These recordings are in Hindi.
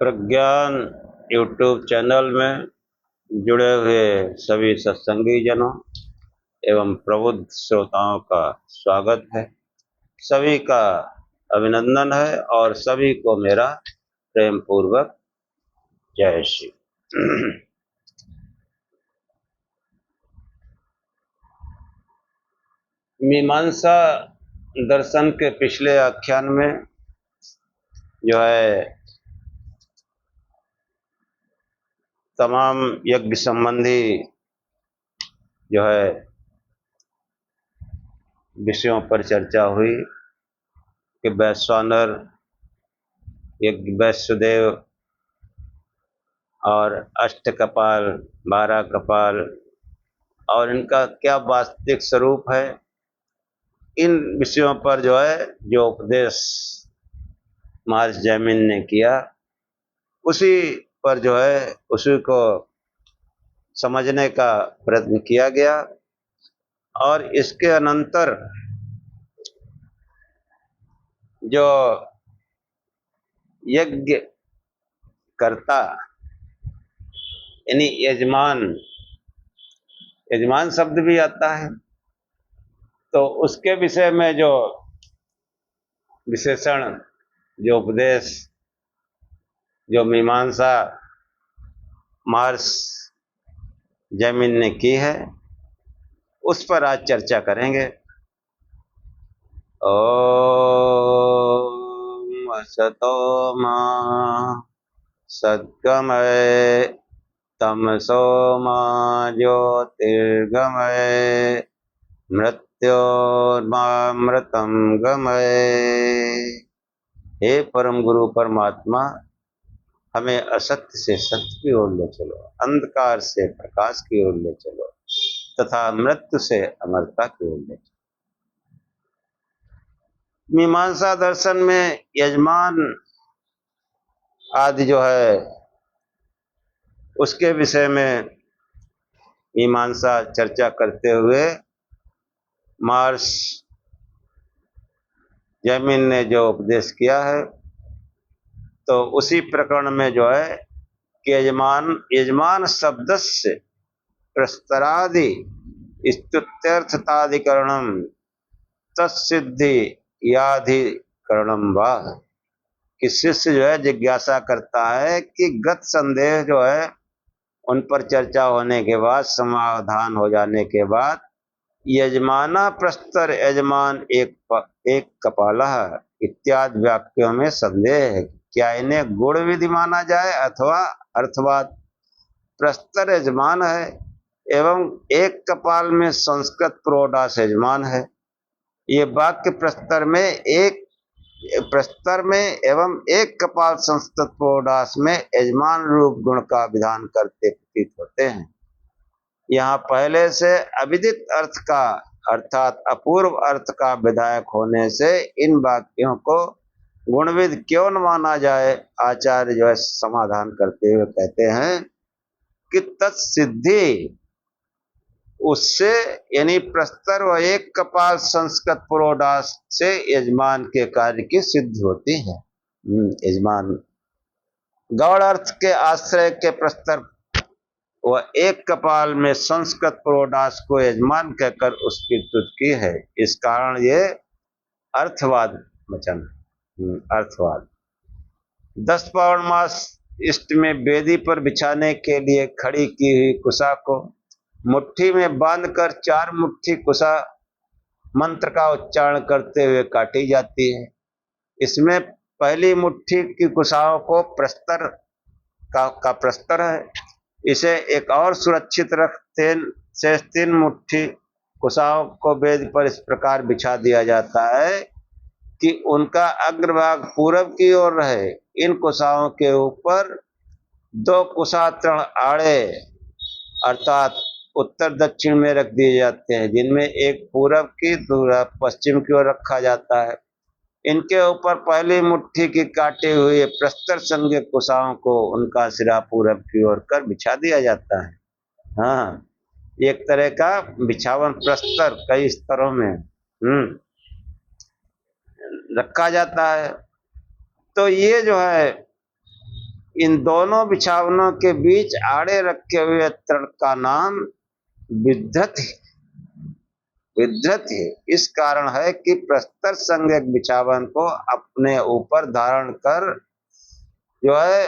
प्रज्ञान यूट्यूब चैनल में जुड़े हुए सभी सत्संगी जनों एवं प्रबुद्ध श्रोताओं का स्वागत है। सभी का अभिनंदन है और सभी को मेरा प्रेम पूर्वक जय श्री। मीमांसा दर्शन के पिछले आख्यान में जो है तमाम यज्ञ संबंधी जो है विषयों पर चर्चा हुई कि वैश्वानर यज्ञ, वैश्वदेव और अष्ट कपाल, 12 कपाल और इनका क्या वास्तविक स्वरूप है। इन विषयों पर जो है जो उपदेश महर्षि जैमिनी ने किया उसी पर जो है उसी को समझने का प्रयत्न किया गया। और इसके अनंतर जो यज्ञ कर्ता यानी यजमान शब्द भी आता है, तो उसके विषय में जो विशेषण, जो उपदेश, जो मीमांसा महर्षि जैमिनी ने की है उस पर आज चर्चा करेंगे। ओम असतो मा सद्गमय तमसो मा ज्योतिर्गमय मृत्योर्मामृतं गमय। हे परम गुरु परमात्मा, हमें असत्य से सत्य की ओर ले चलो, अंधकार से प्रकाश की ओर ले चलो तथा मृत्यु से अमरता की ओर ले चलो। मीमांसा दर्शन में यजमान आदि जो है उसके विषय में मीमांसा चर्चा करते हुए महर्षि जैमिनी ने जो उपदेश किया है, तो उसी प्रकरण में जो है कि यजमान शब्द से प्रस्तरादि स्तुत्यर्थताधिकरणम तत्सिद्धि याधिकरणम वा, कि शिष्य जो है जिज्ञासा करता है कि गत संदेह जो है उन पर चर्चा होने के बाद, समाधान हो जाने के बाद, यजमाना प्रस्तर यजमान एक कपालः इत्यादि वाक्यों में संदेह है। क्या इन्हें गुण विधि माना जाए अथवा अर्थवाद। प्रस्तर यजमान है एवं एक कपाल में संस्कृत प्रोडास यजमान है। ये वाक्य प्रस्तर में एवं एक कपाल संस्कृत प्रोडास में यजमान रूप गुण का विधान करते प्रतीत होते हैं। यहाँ पहले से अविदित अर्थ का अर्थात अपूर्व अर्थ का विधायक होने से इन वाक्यों को गुणविद क्यों न माना जाए। आचार्य जो है समाधान करते हुए कहते हैं कि तत्सिद्धि, उससे यानी प्रस्तर व एक कपाल संस्कृत पुरोडास से यजमान के कार्य की सिद्धि होती है। यजमान गौड़ अर्थ के आश्रय के प्रस्तर व एक कपाल में संस्कृत पुरोडास को यजमान कहकर उसकी स्तुति की है। इस कारण ये अर्थवाद वचन, अर्थवाद। 10 पौर्णमास इष्ट में वेदी पर बिछाने के लिए खड़ी की हुई कुशा को मुट्ठी में बांधकर 4 मुट्ठी कुशा मंत्र का उच्चारण करते हुए काटी जाती है। इसमें पहली मुट्ठी की कुशाओं को प्रस्तर का प्रस्तर है। इसे एक और सुरक्षित रख शेष 3 मुट्ठी कुशाओं को वेदी पर इस प्रकार बिछा दिया जाता है कि उनका अग्रभाग पूरब की ओर रहे। इन कुशाओं के ऊपर 2 कुशातृण आड़े अर्थात उत्तर दक्षिण में रख दिए जाते हैं, जिनमें एक पूरब की दूसरा पश्चिम की ओर रखा जाता है। इनके ऊपर पहली मुट्ठी की काटी हुई प्रस्तर संज्ञ कुशाओं को उनका सिरा पूरब की ओर कर बिछा दिया जाता है। हाँ, एक तरह का बिछावन प्रस्तर कई स्तरों में रखा जाता है। तो ये जो है इन दोनों बिछावनों के बीच आड़े रखे हुए तृण का नाम विद्धत है। विद्धत है इस कारण है कि प्रस्तर संज्ञक बिछावन को अपने ऊपर धारण कर जो है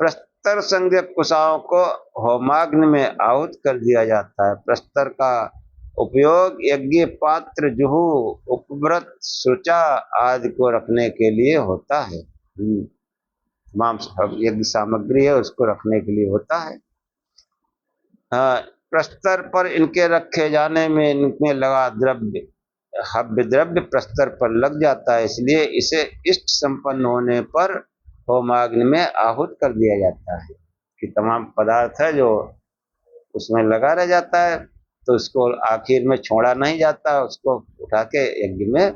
प्रस्तर संज्ञक कुशाओं को होमाग्नि में आहुत कर दिया जाता है। प्रस्तर का उपयोग यज्ञ पात्र, जुहू, उपव्रत, सुचा आदि को रखने के लिए होता है। तमाम यज्ञ सामग्री है उसको रखने के लिए होता है। हाँ, प्रस्तर पर इनके रखे जाने में इनमें लगा द्रव्य, हव्य द्रव्य प्रस्तर पर लग जाता है, इसलिए इसे इष्ट संपन्न होने पर होमाग्नि में आहुत कर दिया जाता है। कि तमाम पदार्थ है जो उसमें लगा रह जाता है तो उसको आखिर में छोड़ा नहीं जाता, उसको उठा के यज्ञ में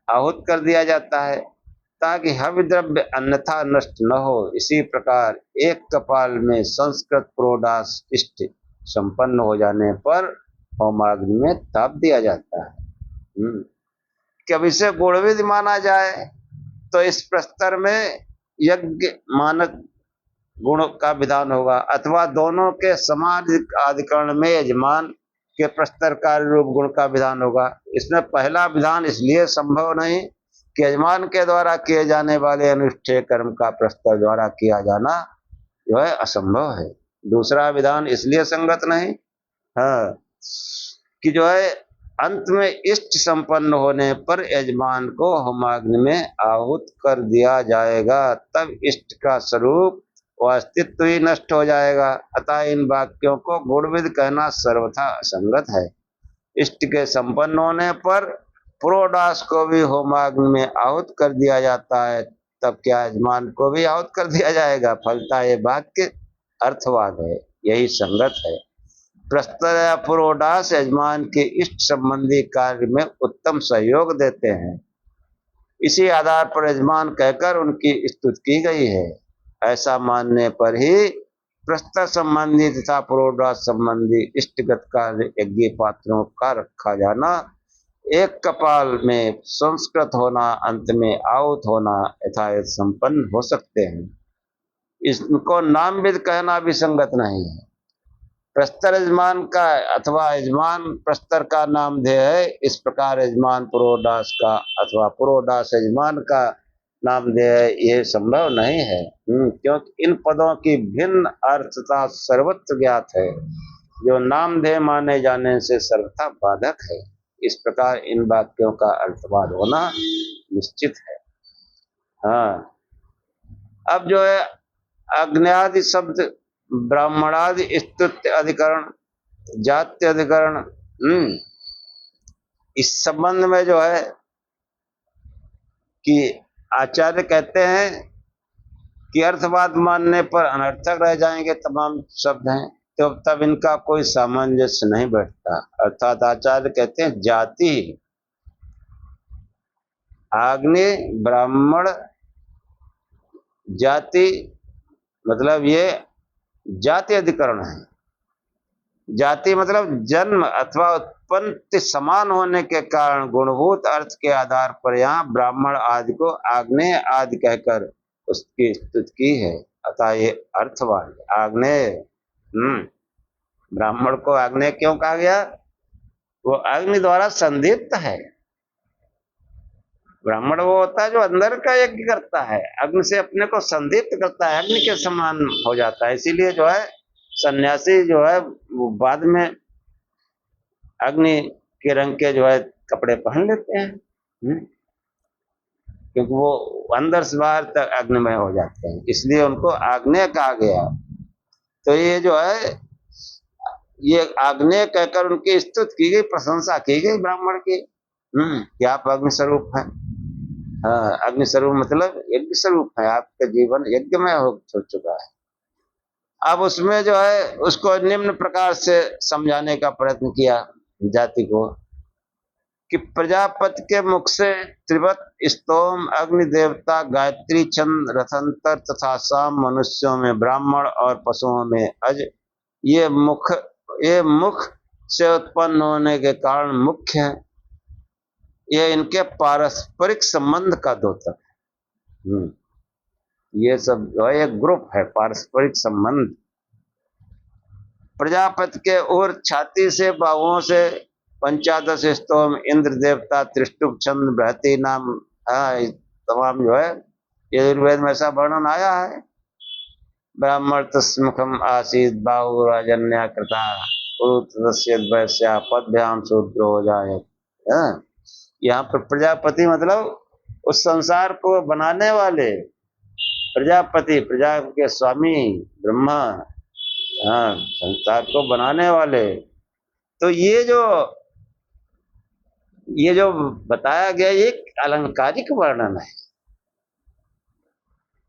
आहुत कर दिया जाता है ताकि हव्य द्रव्य अन्यथा नष्ट न हो। इसी प्रकार एक कपाल में संस्कृत प्रोडास इष्ट संपन्न हो जाने पर होमाग्नि में ताप दिया जाता है। कब इसे गुणविधि माना जाए तो इस प्रस्तर में यज्ञ मानक गुण का विधान होगा अथवा दोनों के समान अधिकरण में यजमान के प्रस्तर कार्य रूप गुण का विधान होगा। इसमें पहला विधान इसलिए संभव नहीं कि यजमान के द्वारा किए जाने वाले अनुष्ठेय कर्म का प्रस्तर द्वारा किया जाना जो है असंभव है। दूसरा विधान इसलिए संगत नहीं कि जो है अंत में इष्ट संपन्न होने पर यजमान को होमाग्नि में आहुत कर दिया जाएगा, तब इष्ट का स्वरूप व अस्तित्व ही नष्ट हो जाएगा। अतः इन वाक्यों को गुणविद कहना सर्वथा असंगत है। इष्ट के संपन्न होने पर पुरोडास को भी होमाग्नि में आहुत कर दिया जाता है, तब क्या यजमान को भी आहुत कर दिया जाएगा? फलता ये वाक्य अर्थवाद है, यही संगत है। प्रस्तर या पुरोडास यजमान के इष्ट संबंधी कार्य में उत्तम सहयोग देते हैं, इसी आधार पर यजमान कहकर उनकी स्तुति की गई है। ऐसा मानने पर ही प्रस्तर संबंधी तथा पुरोडास संबंधी इष्टगत कार्य यज्ञ पात्रों का रखा जाना, एक कपाल में संस्कृत होना, अंत में आहुत होना यथायथ संपन्न हो सकते हैं। इसको नामविद कहना भी संगत नहीं है। प्रस्तर यजमान का अथवा यजमान प्रस्तर का नामधेय है, इस प्रकार यजमान पुरोडास का अथवा पुरोडास यजमान का नामधेय ये संभव नहीं है, क्योंकि इन पदों की भिन्न अर्थता सर्वत्र ज्ञात है, जो नामधेय माने जाने से सर्वथा बाधक है। इस प्रकार इन वाक्यों का अर्थवाद होना निश्चित है। हाँ, अब जो है अग्न्यादि शब्द ब्राह्मणादि स्तुत्य अधिकरण, जात्य अधिकरण, इस संबंध में जो है कि आचार्य कहते हैं कि अर्थवाद मानने पर अनर्थक रह जाएंगे तमाम शब्द हैं, तो तब इनका कोई सामंजस्य नहीं बैठता। अर्थात आचार्य कहते हैं जाति, आग्नेय, ब्राह्मण, जाति, मतलब ये जाति अधिकरण है। जाति मतलब जन्म अथवा उत्पत्ति समान होने के कारण गुणभूत अर्थ के आधार पर यहाँ ब्राह्मण आदि को आग्नेय आदि कहकर उसकी स्तुति की है। अतः ये अर्थवाद आग्नेय, ब्राह्मण को आग्नेय क्यों कहा गया? वो अग्नि द्वारा संदीप्त है। ब्राह्मण वो होता है जो अंदर का यज्ञ करता है, अग्नि से अपने को संदीप्त करता है, अग्नि के समान हो जाता है। इसीलिए जो है सन्यासी जो है वो बाद में अग्नि के रंग के जो है कपड़े पहन लेते हैं, क्योंकि वो अंदर से बाहर तक अग्निमय हो जाते हैं, इसलिए उनको आग्नेय कहा गया। तो ये जो है ये आग्नेय कहकर उनकी स्तुति की गई, प्रशंसा की गई ब्राह्मण की, कि आप अग्नि स्वरूप हैं। हाँ, अग्नि स्वरूप मतलब यज्ञ स्वरूप है, आपका जीवन यज्ञमय हो चुका है। अब उसमें जो है उसको निम्न प्रकार से समझाने का प्रयत्न किया जाति को कि प्रजापति के मुख से त्रिवत, स्तोम, अग्नि देवता, गायत्री, चंद्र, रथंतर तथा साम मनुष्यों में, ब्राह्मण और पशुओं में अज, ये मुख से उत्पन्न होने के कारण मुख्य है। ये इनके पारस्परिक संबंध का द्योतक है। ये सब जो है एक ग्रुप है, पारस्परिक संबंध। प्रजापति के और छाती से बाहुओं से पंचादश स्तोम, इंद्र देवता, त्रिष्टुप, छंद, बृहति नाम, तमाम जो है यजुर्वेद में ऐसा वर्णन आया है। ब्राह्मण तस्मुखम आसीत बाहु राजन्या कृता वैश्या पदभ्याम शूद्रो जाए। यहाँ पर प्रजापति मतलब उस संसार को बनाने वाले प्रजापति, प्रजा के स्वामी ब्रह्मा, हाँ, संसार को बनाने वाले। तो ये जो बताया गया ये एक अलंकारिक वर्णन है।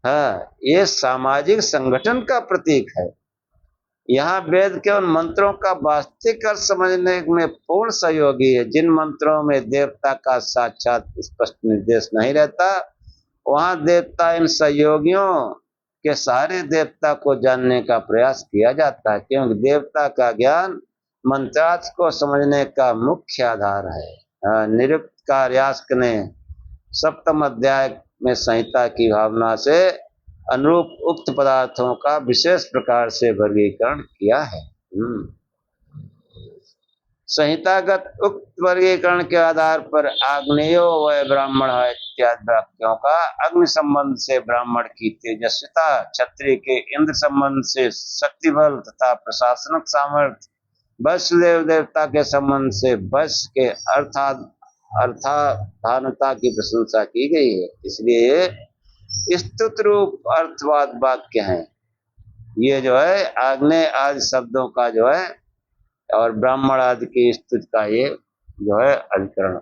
हाँ, ये सामाजिक संगठन का प्रतीक है। यहाँ वेद के उन मंत्रों का वास्तविक अर्थ समझने में पूर्ण सहयोगी है। जिन मंत्रों में देवता का साक्षात स्पष्ट निर्देश नहीं रहता, वहां देवता इन सहयोगियों के सारे देवता को जानने का प्रयास किया जाता है, क्योंकि देवता का ज्ञान मंत्रार्थ को समझने का मुख्य आधार है। निरुक्त कार्यास्क ने सप्तम अध्याय में संहिता की भावना से अनुरूप उक्त पदार्थों का विशेष प्रकार से वर्गीकरण किया है। संहितागत उक्त वर्गीकरण के आधार पर आग्नेयो व ब्राह्मण इत्यादि वाक्यों का अग्नि संबंध से ब्राह्मण की तेजस्विता, क्षत्रिय के इंद्र संबंध से शक्ति बल तथा प्रशासनिक सामर्थ्य, वैश्वदेव देवता के संबंध से वैश्य के अर्थाधानता की प्रशंसा की गई है। इसलिए स्तुत रूप अर्थवाद वाक्य हैं। ये जो है आग्नेय आदि शब्दों का जो है और ब्राह्मण आदि की स्तुति का ये जो है अधिकरण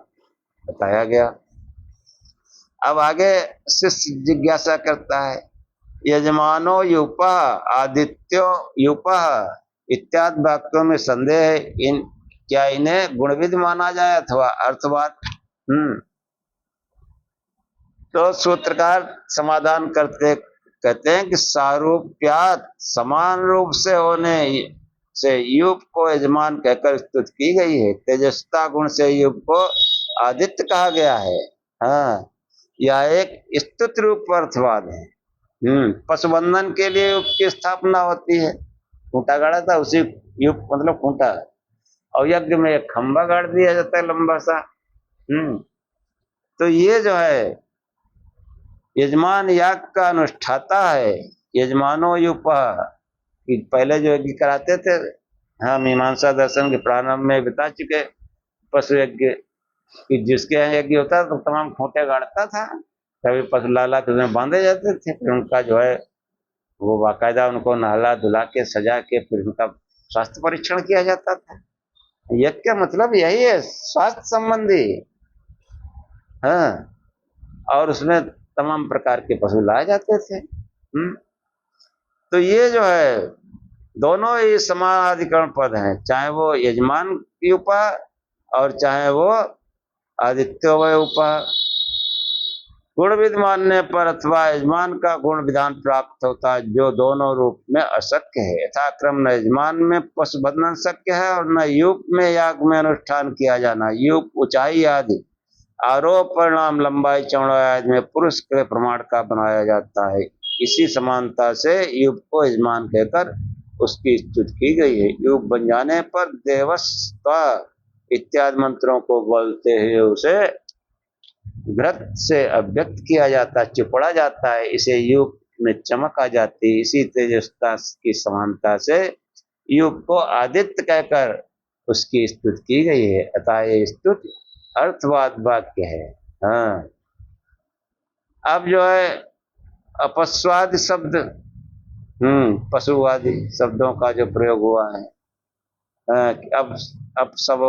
बताया गया। अब आगे शिष्य जिज्ञासा करता है, यजमानो यूपा आदित्यो यूपा इत्यादि वाक्यों में संदेह है, क्या इन्हें गुणविद माना जाए अथवा अर्थवाद? तो सूत्रकार समाधान करते कहते हैं कि सारूप्यात समान रूप से होने से युग को यजमान कहकर स्तुति की गई है। तेजस्ता गुण से युग को आदित्य कहा गया है। हाँ, यह एक स्तुति रूप अर्थवाद है। पशुबंधन के लिए युग की स्थापना होती है। खूंटा गाड़ा था, उसी युग मतलब खूंटा, और यज्ञ में एक खंभा गाड़ दिया जाता है लंबा सा। तो ये जो है यजमान याग का अनुष्ठाता है। यजमानो युपा, पहले जो यज्ञ कराते थे, हाँ, मीमांसा दर्शन के प्रारंभ में बता चुके, पशु यज्ञ कि जिसके यहाँ यज्ञ होता तो तमाम खूंटे गाड़ता था, कभी पशु लाला के उसमें बांधे जाते थे, फिर उनका जो है वो बाकायदा उनको नहला धुला के सजा के फिर उनका स्वास्थ्य परीक्षण किया जाता था। यज्ञ का मतलब यही है, स्वास्थ्य संबंधी। हाँ, और उसमें तमाम प्रकार के पशु लाए जाते थे। तो ये जो है दोनों ही समानाधिकरण पद हैं, चाहे वो यजमान की उपा और चाहे वो आदित्य उपा। गुणविद मानने पर अथवा यजमान का गुण विधान प्राप्त होता है, जो दोनों रूप में अशक्य है। यथाक्रम न यजमान में पशुबंधन शक्य है और न युग में याग में अनुष्ठान किया जाना। युग ऊंचाई आदि आरोप परिणाम लंबाई चौड़ाई आदि में पुरुष के प्रमाण का बनाया जाता है। इसी समानता से युग को यजमान कहकर उसकी स्तुति की गई है। युग बन जाने पर देवस्वा इत्यादि मंत्रों को बोलते हुए उसे घृत से अव्यक्त किया जाता है, चिपड़ा जाता है। इसे युग में चमक आ जाती है। इसी तेजस्ता की समानता से युग को आदित्य कहकर उसकी स्तुति की गई है। अतः ये स्तुति अर्थवाद वाक्य है। हाँ, अब जो है अपस्वाद शब्द, पशुवादी शब्दों का जो प्रयोग हुआ है, अब सब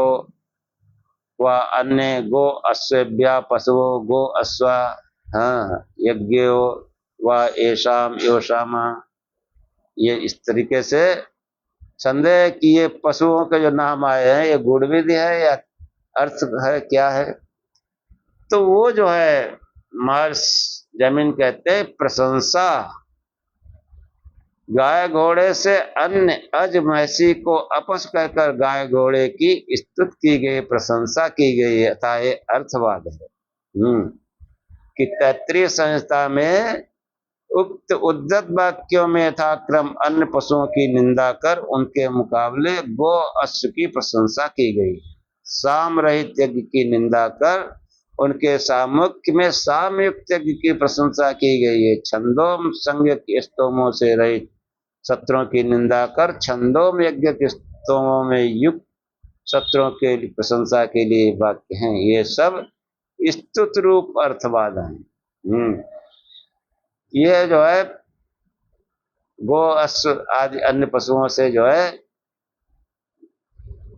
व अन्य गो अश्वेभ्या पशुओ गो अश्वा, हाँ, यज्ञो व येषाम योषामा, ये इस तरीके से संदेह कि ये पशुओं के जो नाम आए हैं ये गुणविधि है या अर्थ है, क्या है? तो वो जो है मार्स जमीन कहते हैं प्रशंसा। गाय घोड़े से अन्य अज मैसी को अपस कहकर गाय घोड़े की स्तुति की गई, प्रशंसा की गई है। अतः ये अर्थवाद है। कि तैत्रीय संहिता में उक्त उद्धत वाक्यों में यथाक्रम अन्य पशुओं की निंदा कर उनके मुकाबले गो अश्व की प्रशंसा की गई। साम रहित यज्ञ की निंदा कर उनके सामुख्य में सामयुक्त यज्ञ की प्रशंसा की गई है। छंदोम संज्ञक स्तोमों से रहित सत्रों की निंदा कर छंदोम यज्ञ के स्तोमों में युक्त सत्रों के प्रशंसा के लिए वाक्य हैं। ये सब स्तुत रूप अर्थवाद हैं। ये जो है गो अश्व आदि अन्य पशुओं से जो है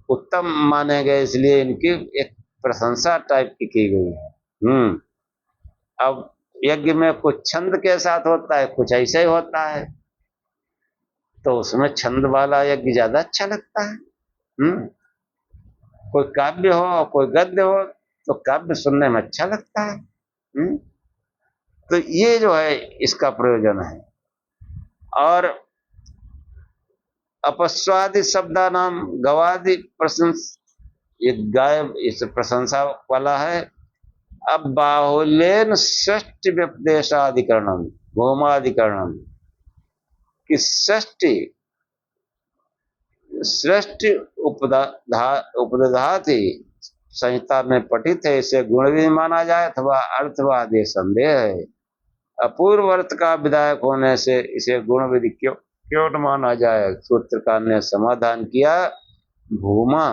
उत्तम माने गए, इसलिए इनकी एक प्रशंसा टाइप की गई है। अब यज्ञ में कुछ छंद के साथ होता है, कुछ ऐसे ही होता है, तो उसमें छंद वाला यज्ञ ज्यादा अच्छा लगता है। कोई काव्य हो कोई गद्य हो तो काव्य सुनने में अच्छा लगता है। तो ये जो है इसका प्रयोजन है। और अपस्वादि शब्दा नाम गवादि प्रशंस, ये गाय इस प्रशंसा वाला है। अब बाहुल्यन षष्टि व्यपदेशाधिकरणम भूमाधिकरणम कि षष्टि सृष्टि उपदधाति संहिता में पठित है, इसे गुण भी माना जाए अथवा अर्थवाद, ये संदेह है। अपूर्व अर्थ का विधायक होने से इसे गुण विधि क्यों न माना जाए। सूत्रकार ने समाधान किया भूमा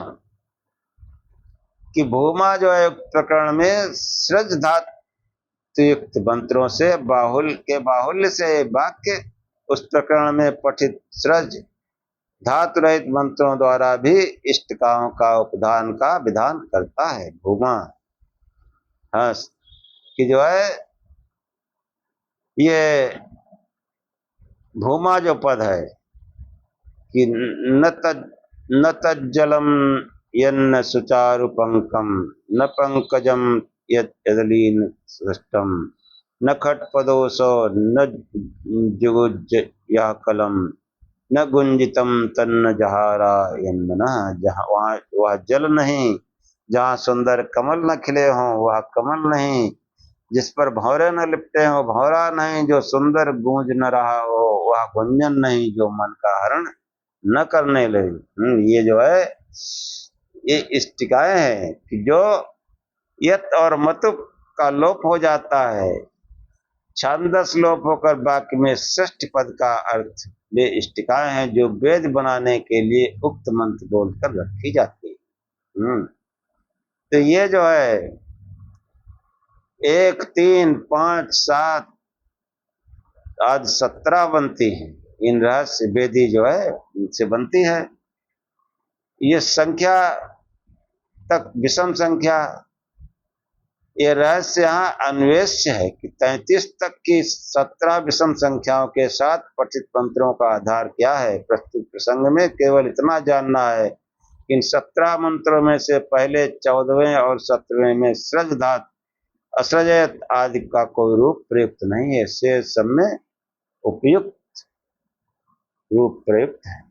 कि भूमा जो है प्रकरण में सृज धातु युक्त मंत्रों से बाहुल्य से वाक्य उस प्रकरण में पठित सृज धातु रहित मंत्रों द्वारा भी इष्टकाओं का उपधान का विधान करता है। भूमा हाँ कि जो है ये भूमा जो पद है कि न तज्जलम यन्न सुचारु पंकम न पंकजम यदलीन सृष्टम न खटपदोसो न जुगुज या कलम न गुंजितम तन्न जहारा यन्ना, जहाँ वह जल नहीं, जहाँ सुंदर कमल न खिले हों वह कमल नहीं, जिस पर भौरे न लिपटे हो भौरा नहीं, जो सुंदर गूंज न रहा हो वह गुंजन नहीं, जो मन का हरण न करने लगे। ये जो है ये इष्टिकाएं हैं कि जो यत और मतुप का लोप हो जाता है, छांदस लोप होकर वाक्य में षष्ठ पद का अर्थ वे इष्टिकाएं हैं जो वेद बनाने के लिए उक्त मंत्र बोलकर रखी जाती है। तो ये जो है 1, 3, 5, 7 आज 17 बनती हैं। इन रहस्य वेदी जो है इनसे बनती है। ये संख्या तक विषम संख्या, ये रहस्य यहाँ अन्वेष्य है कि 33 तक की 17 विषम संख्याओं के साथ पठित मंत्रों का आधार क्या है। प्रस्तुत प्रसंग में केवल इतना जानना है कि इन 17 मंत्रों में से पहले 14वें और 17वें में सृज धातु असृजयत आदि का कोई रूप प्रयुक्त नहीं है, से सब में उपयुक्त रूप प्रयुक्त है।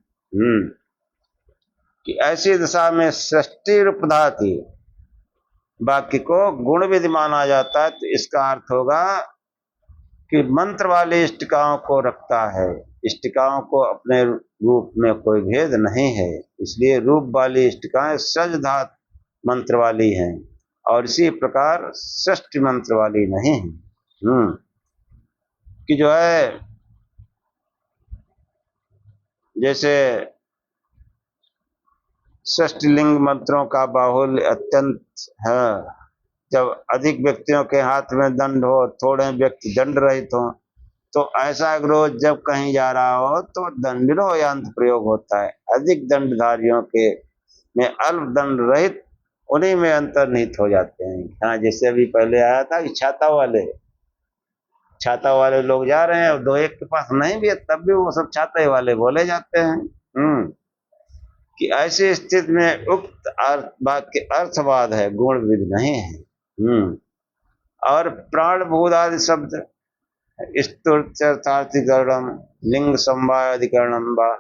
कि ऐसी दशा में सृष्टि रूपधाति वाक्य को गुण विधि माना जाता है, तो इसका अर्थ होगा कि मंत्र वाली इष्टिकाओं को रखता है। इष्टिकाओं को अपने रूप में कोई भेद नहीं है, इसलिए रूप वाली इष्टिकाएं सृज धातु मंत्र वाली हैं और इसी प्रकार षष्ठी मंत्र वाली नहीं है। कि जो है जैसे षष्ठलिंग मंत्रों का बाहुल्य अत्यंत है। जब अधिक व्यक्तियों के हाथ में दंड हो, थोड़े व्यक्ति दंड रहित हो, तो ऐसा रोज जब कहीं जा रहा हो तो दंडिनो यंत्र प्रयोग होता है। अधिक दंडधारियों के में अल्प दंड रहित उन्हीं में अंतर्निहित हो जाते हैं। हाँ, जैसे अभी पहले आया था कि छाता वाले लोग जा रहे हैं, 2 एक के पास नहीं भी है तब भी वो सब छाते वाले बोले जाते हैं। कि ऐसी स्थिति में उक्त वाक्य अर्थवाद है, गुण विधि नहीं है। और प्राणभूत आदि शब्द स्तुत्यर्थाधिकरणम लिंग समवायाधिकरणम वा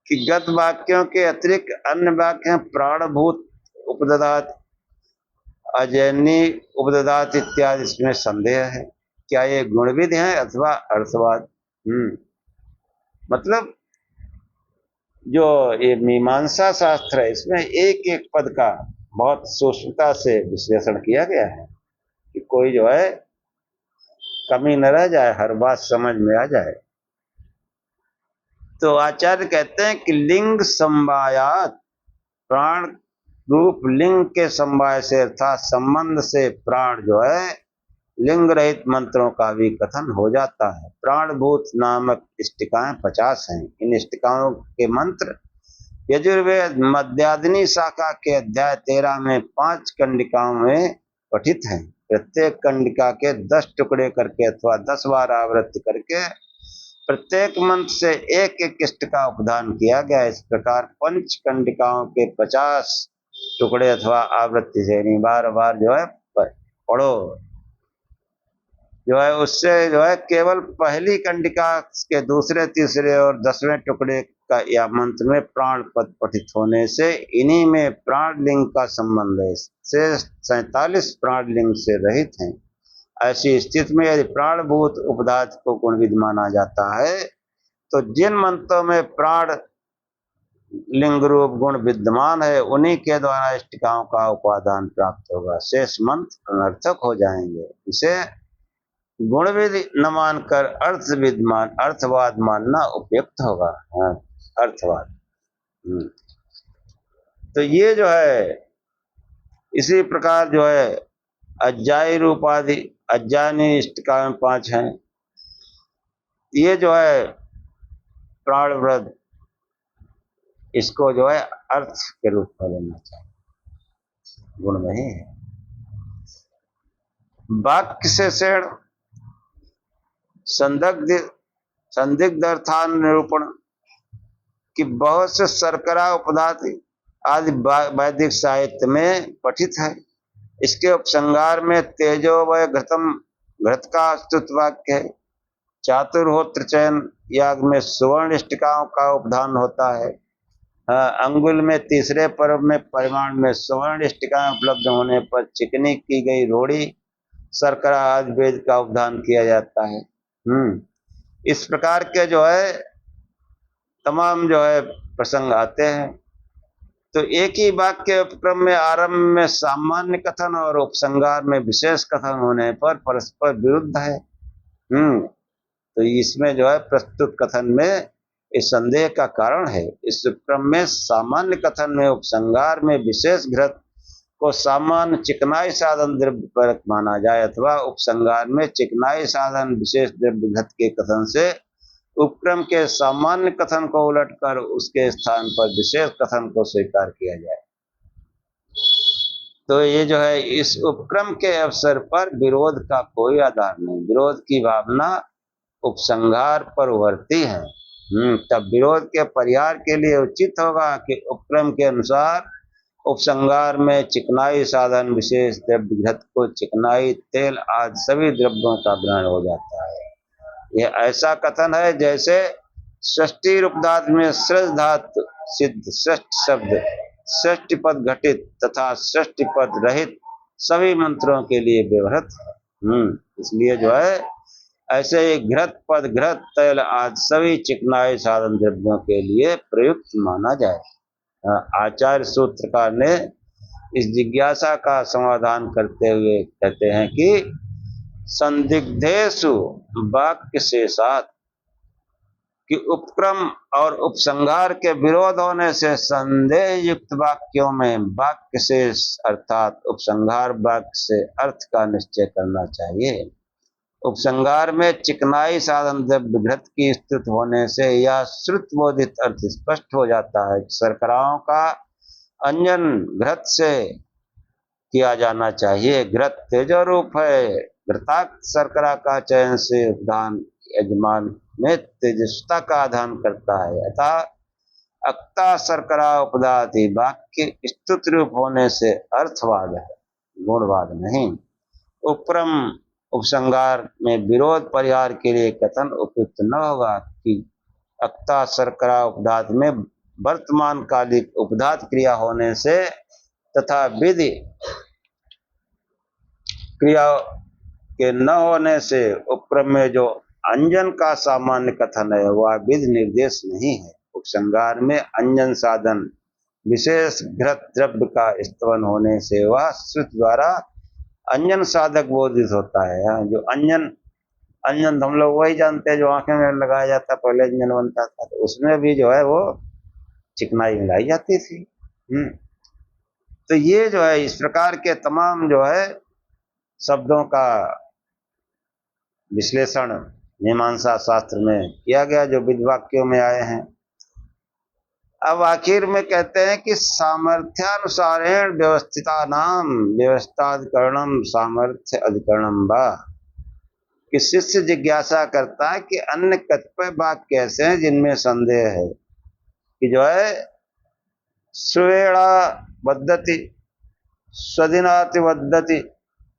कि गत वाक्यों के अतिरिक्त अन्य वाक्य हैं प्राणभूत उपददात अजयनी उपददात इत्यादि, इसमें संदेह है। क्या ये गुणविद है अथवा अर्थवाद? मतलब जो ये मीमांसा शास्त्र है इसमें एक एक पद का बहुत सूक्ष्मता से विश्लेषण किया गया है कि कोई जो है कमी न रह जाए, हर बात समझ में आ जाए। तो आचार्य कहते हैं कि लिंग समवायात, प्राण रूप लिंग के समवाय से अर्थात संबंध से प्राण जो है लिंग रहित मंत्रों का भी कथन हो जाता है। प्राणभूत नामक इष्टिकाएं 50 हैं। इन इष्टिकाओं के मंत्र यजुर्वेद मध्यादिनी शाखा के अध्याय 13 में 5 कंडिकाओं में पठित हैं। प्रत्येक कंडिका के 10 टुकड़े करके अथवा 10 बार आवृत्ति करके प्रत्येक मंत्र से एक एक इष्टिका उपदान किया गया। इस प्रकार पंच कंडिकाओं के 50 टुकड़े अथवा आवृत्ति से यानी बार बार जो है पढ़ो, जो है उससे जो है केवल पहली कंडिका के दूसरे तीसरे और 10वें टुकड़े का या मंत्र में प्राण पद पठित होने से इन्हीं में प्राण लिंग का संबंध है। से 47 प्राण लिंग से रहित हैं। ऐसी स्थिति में यदि प्राणभूत उपदात को गुणविद माना जाता है तो जिन मंत्रों में प्राण लिंग रूप गुण विद्यमान है उन्हीं के द्वारा इष्टिकाओं का उपादान प्राप्त होगा। शेष मंत्र अनर्थक हो जाएंगे। इसे गुणविद न मानकर अर्थवाद मानना उपयुक्त होगा। अर्थवाद। तो ये जो है इसी प्रकार जो है अज्जाई रूपादि अज्जानी इष्टिकाएं 5 हैं। ये जो है प्राणव्रत इसको जो है अर्थ के रूप में लेना चाहिए, गुण नहीं है। वाक्य से शेण संदिग्ध अर्थान निरूपण कि बहुत से शर्करा उपधातु आदि वैदिक साहित्य में पठित है। इसके उपसंहार में तेजोवय घृत का स्तुत वाक्य है। चातुर्होत्र चयन याग में सुवर्ण इष्टिकाओं का उपधान होता है। अंगुल में तीसरे पर्व में परिमाण में सुवर्ण इष्टिकाएं उपलब्ध होने पर चिकनी की गई रोड़ी शर्करा आदि वेद का उपधान किया जाता है। इस प्रकार के जो है तमाम जो है प्रसंग आते हैं। तो एक ही वाक्य उपक्रम में आरंभ में सामान्य कथन और उपसंहार में विशेष कथन होने पर परस्पर विरुद्ध है। तो इसमें जो है प्रस्तुत कथन में इस संदेह का कारण है। इस उपक्रम में सामान्य कथन में उपसंहार में विशेष घृत को सामान्य चिकनाई साधन द्रव्य परक माना जाए अथवा उपसंहार में चिकनाई साधन विशेष द्रव्य घृत के कथन से उपक्रम के सामान्य कथन को उलटकर उसके स्थान पर विशेष कथन को स्वीकार किया जाए। तो ये जो है इस उपक्रम के अवसर पर विरोध का कोई आधार नहीं। विरोध की भावना उपसंहार पर उभरती है। तब विरोध के परिहार के लिए उचित होगा कि उपक्रम के अनुसार उपसंहार में चिकनाई साधन विशेष द्रव्य घृत को चिकनाई तेल आदि सभी द्रव्यों का ग्रहण हो जाता है। यह ऐसा कथन है जैसे षष्ठी रूपधातु में सृज धातु सिद्ध षष्ठ शब्द षष्ठी पद घटित तथा षष्ठी पद रहित सभी मंत्रों के लिए व्यवहृत है। इसलिए जो है ऐसे ही घृत पद घृत तैल आदि सभी चिकनाई साधन द्रव्यों के लिए प्रयुक्त माना जाए। आचार्य सूत्रकार ने इस जिज्ञासा का समाधान करते हुए कहते हैं कि संदिग्धेषु वाक्य शेषात् कि उपक्रम और उपसंहार के विरोध होने से संदेह युक्त वाक्यों में वाक्य शेष अर्थात उपसंहार वाक्य से अर्थ का निश्चय करना चाहिए। उपसंहार में चिकनाई साधन द्रव्य घृत की स्थित होने से यह श्रुत बोधित अर्थ स्पष्ट हो जाता है। शर्कराओं का अंजन घृत से किया जाना चाहिए। घृत तेजो रूप है। घृताक्त शर्करा का चयन से उपदान यजमान में तेजस्ता का आधान करता है। अतः अक्ता शर्करा उपदाति वाक्य स्तुत रूप होने से अर्थवाद है, गुणवाद नहीं। उपक्रम उपसंहार में विरोध परिहार के लिए कथन उपयुक्त न होगा कि अक्ता शर्करा उपदात में वर्तमान कालिक उपदात क्रिया होने से तथा विधि क्रिया के न होने से उपक्रम में जो अंजन का सामान्य कथन है वह विधि निर्देश नहीं है। उपसंहार में अंजन साधन विशेष घृत द्रव्य का स्तवन होने से वह श्रुति द्वारा अंजन साधक बोधित होता है। जो अंजन अंजन तो हम लोग वही जानते हैं जो आंखें में लगाया जाता, पहले अंजन बनता था, तो उसमें भी जो है वो चिकनाई मिलाई जाती थी। तो ये जो है इस प्रकार के तमाम जो है शब्दों का विश्लेषण मीमांसा शास्त्र में किया गया जो विधि वाक्यों में आए हैं। अब आखिर में कहते हैं कि सामर्थ्यानुसारेण व्यवस्थिता नाम व्यवस्थाधिकरणम सामर्थ्य अधिकरणम वा, कि शिष्य जिज्ञासा करता है कि अन्य कतिपय वाक्य ऐसे हैं जिनमें संदेह है कि जो है श्रुवेणा वदति, स्वदिनाति वदति,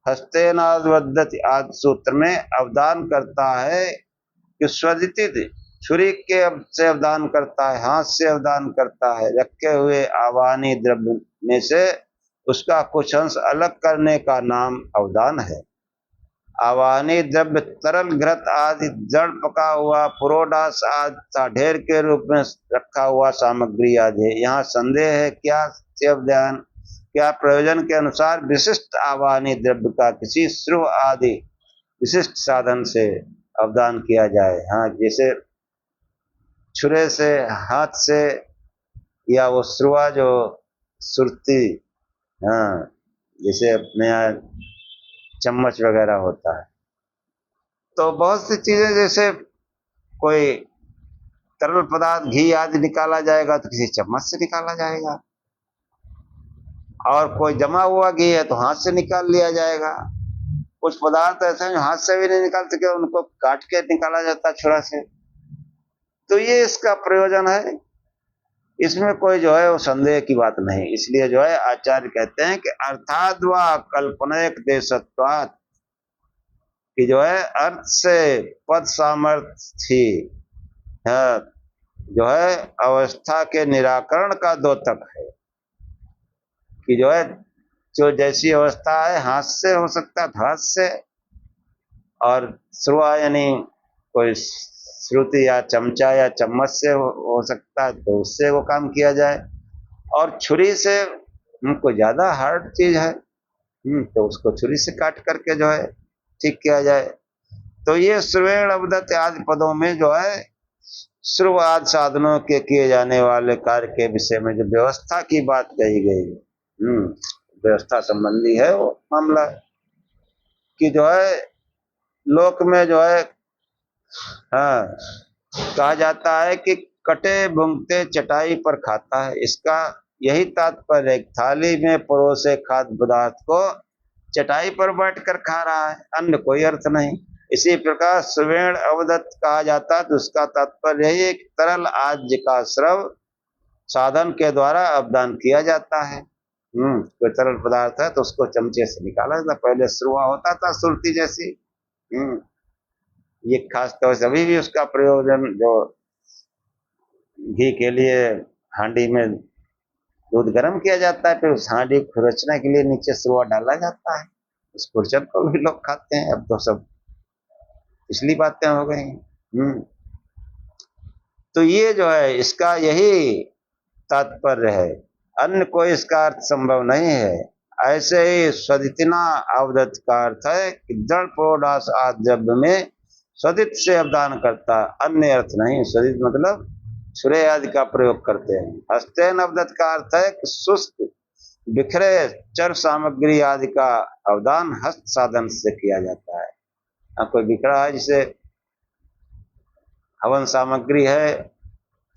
हस्तेनाद वदति आदि सूत्र में अवदान करता है कि स्वदिति छुरी के से अवदान करता है, हाथ से अवदान करता है, रखे हुए आवानी द्रव्य में से उसका कुछ अंश अलग करने का नाम अवदान है। आवानी द्रव्य तरल घृत आदि जड़ पका हुआ पुरोडास आदि ढेर के रूप में रखा हुआ सामग्री आदि है। यहाँ संदेह है क्या प्रयोजन के अनुसार विशिष्ट आवानी द्रव्य का किसी श्रुव आदि विशिष्ट साधन से अवदान किया जाए। हाँ, जैसे छुरे से, हाथ से, या वो श्रुवा जो सुरती, हाँ जैसे अपने यहाँ चम्मच वगैरह होता है, तो बहुत सी चीजें जैसे कोई तरल पदार्थ घी आदि निकाला जाएगा तो किसी चम्मच से निकाला जाएगा, और कोई जमा हुआ घी है तो हाथ से निकाल लिया जाएगा। कुछ पदार्थ ऐसे हैं जो हाथ से भी नहीं निकाल सके, उनको काट के निकाला जाता है छुरा से। तो ये इसका प्रयोजन है, इसमें कोई जो है वो संदेह की बात नहीं। इसलिए जो है आचार्य कहते हैं कि अर्थात व कल्पनेक देशत्वात्, कि जो है अर्थ से पद सामर्थ्य है, जो है अवस्था के निराकरण का द्योतक है। कि जो है जो जैसी अवस्था है हाथ से हो सकता है हाथ से, और श्रुआ यानी कोई श्रुति या चमचा या चम्मच से हो सकता है तो उससे वो काम किया जाए, और छुरी से कोई ज्यादा हार्ड चीज है तो उसको छुरी से काट करके जो है ठीक किया जाए। तो ये श्रुवेण अवदत आदि पदों में जो है श्रुव आदि साधनों के किए जाने वाले कार्य के विषय में जो व्यवस्था की बात कही गई, व्यवस्था संबंधी है वो मामला, कि जो है लोक में जो है हाँ कहा जाता है कि कटे भुंगते चटाई पर खाता है। इसका यही तात्पर्य है, थाली में परोसे खाद्य पदार्थ को चटाई पर बैठकर खा रहा है, अन्य कोई अर्थ नहीं। इसी प्रकार श्रुवेण अवदत्त कहा जाता है तो उसका तात्पर्य यही एक तरल आज्य का स्रव साधन के द्वारा अवदान किया जाता है। कोई तरल पदार्थ है तो उसको चमचे से निकाला जाता, पहले श्रुआ होता था सुरती जैसी। ये खास तौर से अभी भी उसका प्रयोजन जो घी के लिए हांडी में दूध गर्म किया जाता है, फिर उस हांडी को खुरचने के लिए नीचे श्रुआ डाला जाता है, उस खुरचन को भी लोग खाते हैं। अब तो सब पिछली बातें हो गई। तो ये जो है इसका यही तात्पर्य है, अन्य कोई इसका अर्थ संभव नहीं है। ऐसे ही स्वदितिना अवदत्त का अर्थ है कि जड़ प्रोडास आदि द्रव्य में स्वदित से अवदान करता, अन्य अर्थ नहीं। स्वदित मतलब छुरे आदि का प्रयोग करते हैं। हस्तेन अवदत्त का अर्थ है कि शुष्क बिखरे चर सामग्री आदि का अवदान हस्त साधन से किया जाता है। कोई बिखरा है, जैसे हवन सामग्री है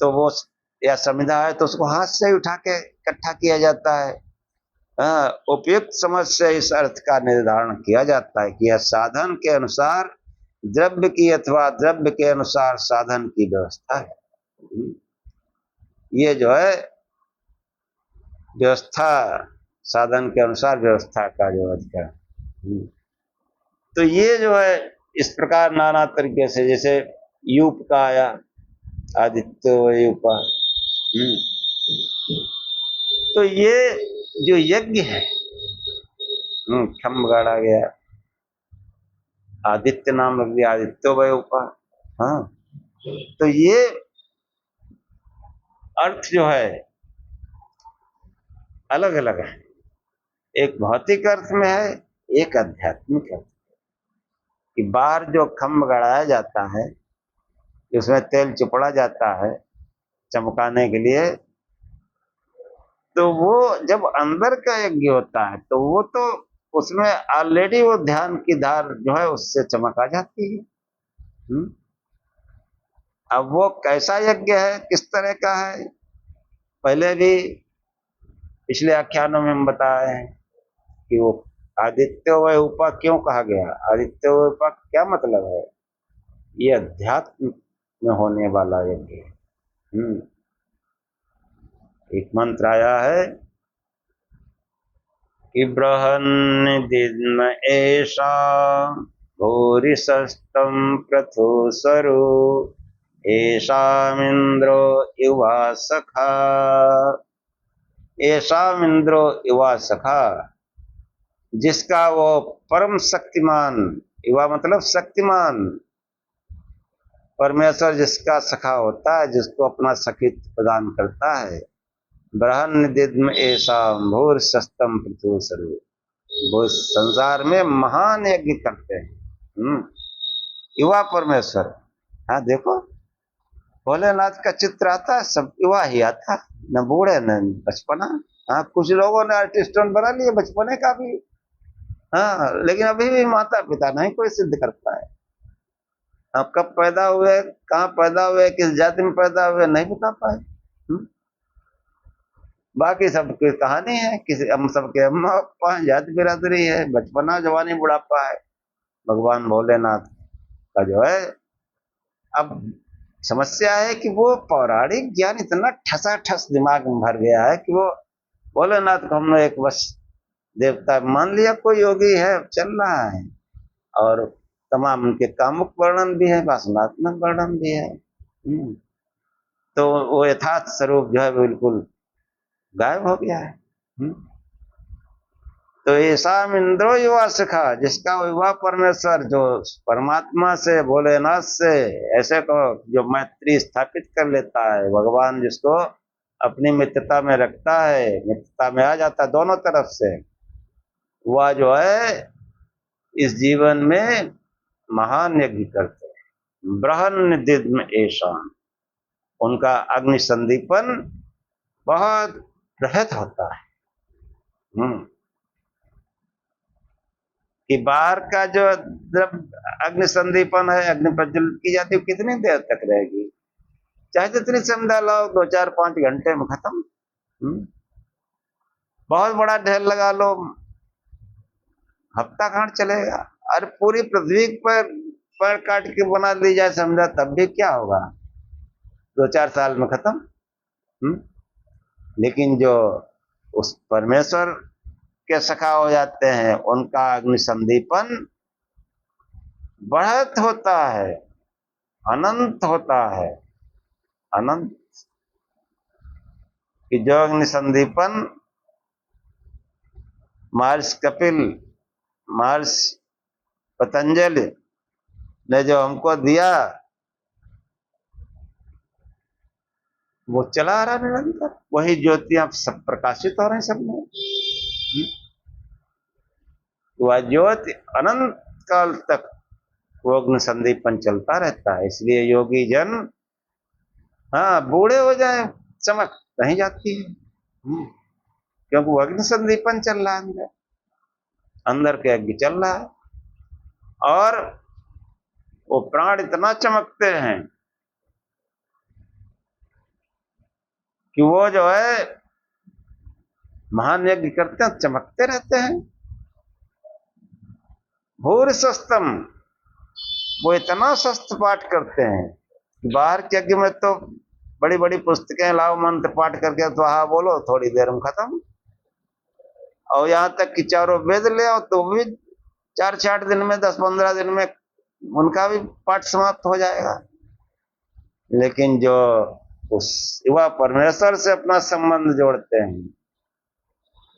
तो वो या समिधा है तो उसको हाथ से उठा के इकट्ठा किया जाता है। उपयुक्त समझ से इस अर्थ का निर्धारण किया जाता है कि यह साधन के अनुसार द्रव्य की अथवा द्रव्य के अनुसार साधन की व्यवस्था है। ये जो है व्यवस्था, साधन के अनुसार व्यवस्था का जो अधिकरण। तो ये जो है इस प्रकार नाना तरीके से, जैसे यूप का आया आदित्य यूपा, तो ये जो यज्ञ है खम्भ गाड़ा गया, आदित्य नाम रख दिया, आदित्यो वै उपा। हाँ, तो ये अर्थ जो है अलग अलग है, एक भौतिक अर्थ में है, एक आध्यात्मिक अर्थ। कि बाहर जो खम्भ गड़ाया जाता है, उसमें तेल चुपड़ा जाता है चमकाने के लिए, तो वो जब अंदर का यज्ञ होता है तो वो तो उसमें ऑलरेडी वो ध्यान की धार जो है उससे चमक आ जाती है। अब वो कैसा यज्ञ है, किस तरह का है, पहले भी पिछले आख्यानों में हम बताए हैं कि वो आदित्य व उपा क्यों कहा गया, आदित्य व उपा क्या मतलब है, ये अध्यात्म में होने वाला यज्ञ है। एक मंत्र आया है कि बृहन्निधिन्म एषा भूरिशस्तं पृथुसरो एषामिन्द्रो युवा सखा, एषामिन्द्रो युवा सखा, जिसका वो परम शक्तिमान, युवा मतलब शक्तिमान परमेश्वर जिसका सखा होता है, जिसको अपना सखित्व प्रदान करता है। बृहन्निधिन्म एषा भूरिशस्तं पृथुसरो, वो संसार में महान यज्ञ करते हैं। युवा परमेश्वर। हाँ देखो, भोलेनाथ का चित्र आता है, सब युवा ही आता, न बूढ़े न बचपना। हाँ, कुछ लोगों ने आर्टिस्टों बना लिए बचपने का भी। हाँ, लेकिन अभी भी माता पिता नहीं कोई सिद्ध कर पाए। आप कब पैदा हुए, कहाँ पैदा हुए, किस जाति में पैदा हुए, नहीं बता पाए। बाकी सबकी कहानी है, किसी हम सबके अम्मा पापा जाति बिरादरी है, बचपना जवानी बुढ़ापा है भगवान भोलेनाथ का जो है। अब समस्या है कि वो पौराणिक ज्ञान इतना ठसा ठस दिमाग में भर गया है कि वो भोलेनाथ को हमने एक बस देवता मान लिया, कोई योगी है चल रहा है, और तमाम उनके कामुक वर्णन भी है, वासनात्मक वर्णन भी है। तो वो यथार्थ स्वरूप जो है बिल्कुल गायब हो गया है। तो ऐसा इंद्रो युवा सखा, जिसका युवा परमेश्वर जो परमात्मा से भोलेनाथ से ऐसे को जो मैत्री स्थापित कर लेता है, भगवान जिसको अपनी मित्रता में रखता है, मित्रता में आ जाता है दोनों तरफ से, वह जो है इस जीवन में महान यज्ञ करते हैं। बृहन्निधिन्म एषा, उनका अग्नि संदीपन बहुत रहत होता है। कि बाहर का जो जब अग्नि संदीपन है, अग्नि प्रज्वलित की जाती है, कितनी देर तक रहेगी, चाहे जितनी क्षमता लाओ 2-4-5 घंटे में खत्म। बहुत बड़ा ढेर लगा लो, हफ्ता खंड चलेगा। अरे पूरी पृथ्वी पर पेड़ काट के बना दी जाए समझा, तब भी क्या होगा, 2-4 साल में खत्म। लेकिन जो उस परमेश्वर के सखा हो जाते हैं, उनका अग्नि संदीपन बढ़त होता है, अनंत होता है, अनंत। कि जो अग्नि संदीपन महर्षि कपिल, महर्षि पतंजलि ने जो हमको दिया, वो चला रहा निरंतर, वही ज्योतियां सब प्रकाशित हो रहे सब में। वह ज्योति अनंत काल तक वो अग्नि संदीपन चलता रहता है। इसलिए योगी जन हाँ बूढ़े हो जाए चमक नहीं जाती है, क्योंकि वो अग्नि संदीपन चल रहा है, अंदर अंदर के यज्ञ चल रहा है, और वो प्राण इतना चमकते हैं कि वो जो है महान यज्ञ करते हैं, चमकते रहते हैं। भूरिशस्तं, वो इतना शस्त्र पाठ करते हैं, बाहर के यज्ञ में तो बड़ी बड़ी पुस्तकें लाओ, मंत्र पाठ करके तो हाँ बोलो, थोड़ी देर में खत्म। और यहाँ तक कि चारों वेद ले आओ तो भी 4-6 दिन में, 10-15 दिन में उनका भी पाठ समाप्त हो जाएगा। लेकिन जो उस युवा परमेश्वर से अपना संबंध जोड़ते हैं,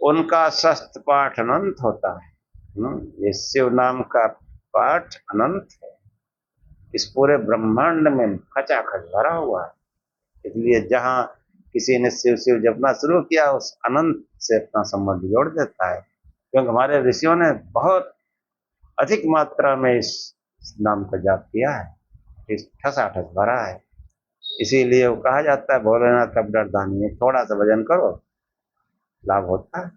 उनका शस्त्र पाठ अनंत होता है। ये शिव नाम का पाठ अनंत है। इस पूरे ब्रह्मांड में खचाखच भरा हुआ है। इसलिए जहाँ किसी ने शिव शिव जपना शुरू किया, उस अनंत से अपना संबंध जोड़ देता है, क्योंकि हमारे ऋषियों ने बहुत अधिक मात्रा में इस नाम का जाप किया है, इस ठसाठस भरा है। इसीलिए वो कहा जाता है भोलेनाथ का डरदा नहीं है, थोड़ा सा भजन करो लाभ होता है।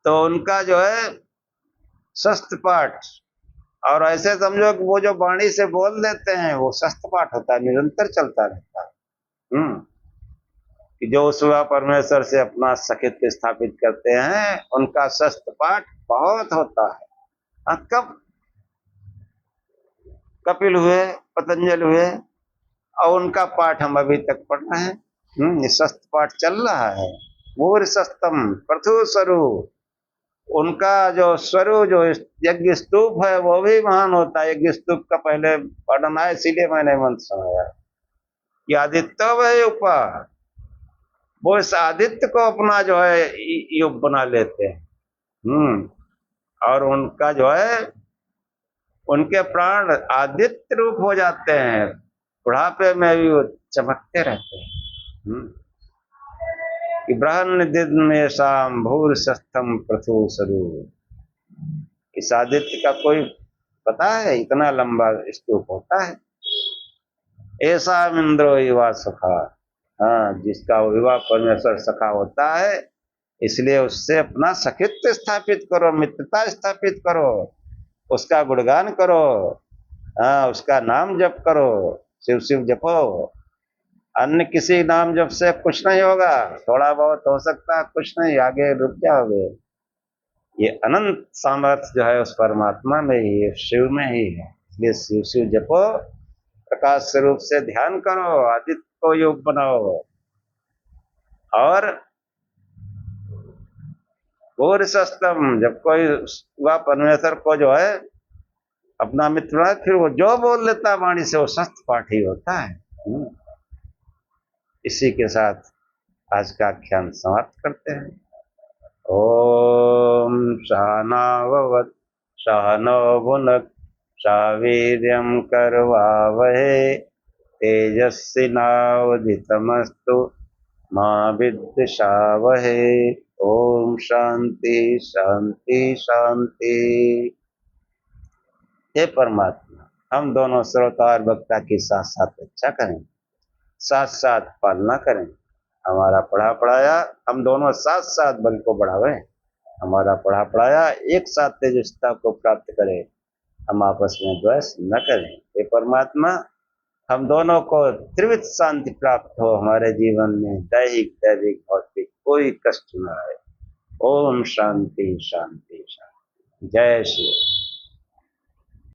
तो उनका जो है शस्त्र पाठ, और ऐसे समझो कि वो जो वाणी से बोल देते हैं वो शस्त्र पाठ होता है, निरंतर चलता रहता है। कि जो सुबह परमेश्वर से अपना सख्य स्थापित करते हैं उनका शस्त्र पाठ बहुत होता है। कब कपिल हुए, पतंजलि हुए, और उनका पाठ हम अभी तक पढ़ रहे हैं। शस्त्र पाठ चल रहा है। मूर सस्तम प्रथु स्वरूप, उनका जो स्वरूप जो यज्ञ स्तूप है वो भी महान होता है। यज्ञ स्तूप का पहले पढ़ना है, इसीलिए मैंने मंत्र सुनाया कि आदित्य वह ऊपर, वो इस आदित्य को अपना जो है युग बना लेते हैं। और उनका जो है उनके प्राण आदित्य रूप हो जाते हैं, बुढ़ापे में भी वो चमकते रहते हैं। कि ब्रह्म दिन में शाम भूर सस्तम प्रथु स्वरूप। इस आदित्य का कोई पता है इतना लंबा स्तूप होता है। ऐसा इंद्रो युवा सखा, हाँ, जिसका विवाह परमेश्वर सखा होता है, इसलिए उससे अपना सखित्व स्थापित करो, मित्रता स्थापित करो, उसका गुणगान करो, हाँ, उसका नाम जप करो, शिव शिव जपो। अन्य किसी नाम जप से कुछ नहीं होगा, थोड़ा बहुत हो सकता है, कुछ नहीं, आगे रुक जाओगे। ये अनंत सामर्थ्य जो है उस परमात्मा में ही है, शिव में ही है। इसलिए शिव शिव जपो, प्रकाश स्वरूप से ध्यान करो, आदित्य को योग बनाओ, और घोर सस्तम, जब कोई वह परमेश्वर को जो है अपना मित्र है, फिर वो जो बोल लेता है वाणी से वो शस्त्र पाठ ही होता है। इसी के साथ आज का आख्यान समाप्त करते हैं। ओम सहनाववत् सहनो भुनक्तु सह वीर्यं करवावहै तेजस्विनावधीतमस्तु मा विद्विषावहै। ओम शांति शांति शांति। हे परमात्मा, हम दोनों श्रोता और वक्ता की साथ साथ रक्षा करें, साथ साथ पालना करें। हमारा पढ़ा पढ़ाया हम दोनों साथ साथ बल को बढ़ावें, हमारा पढ़ा पढ़ाया एक साथ तेजस्ता को प्राप्त करें, हम आपस में द्वेष न करें। हे परमात्मा, हम दोनों को त्रिविध शांति प्राप्त हो, हमारे जीवन में दैहिक दैविक भौतिक कोई कष्ट न आए। ओम शांति शांति शांति। जय श्री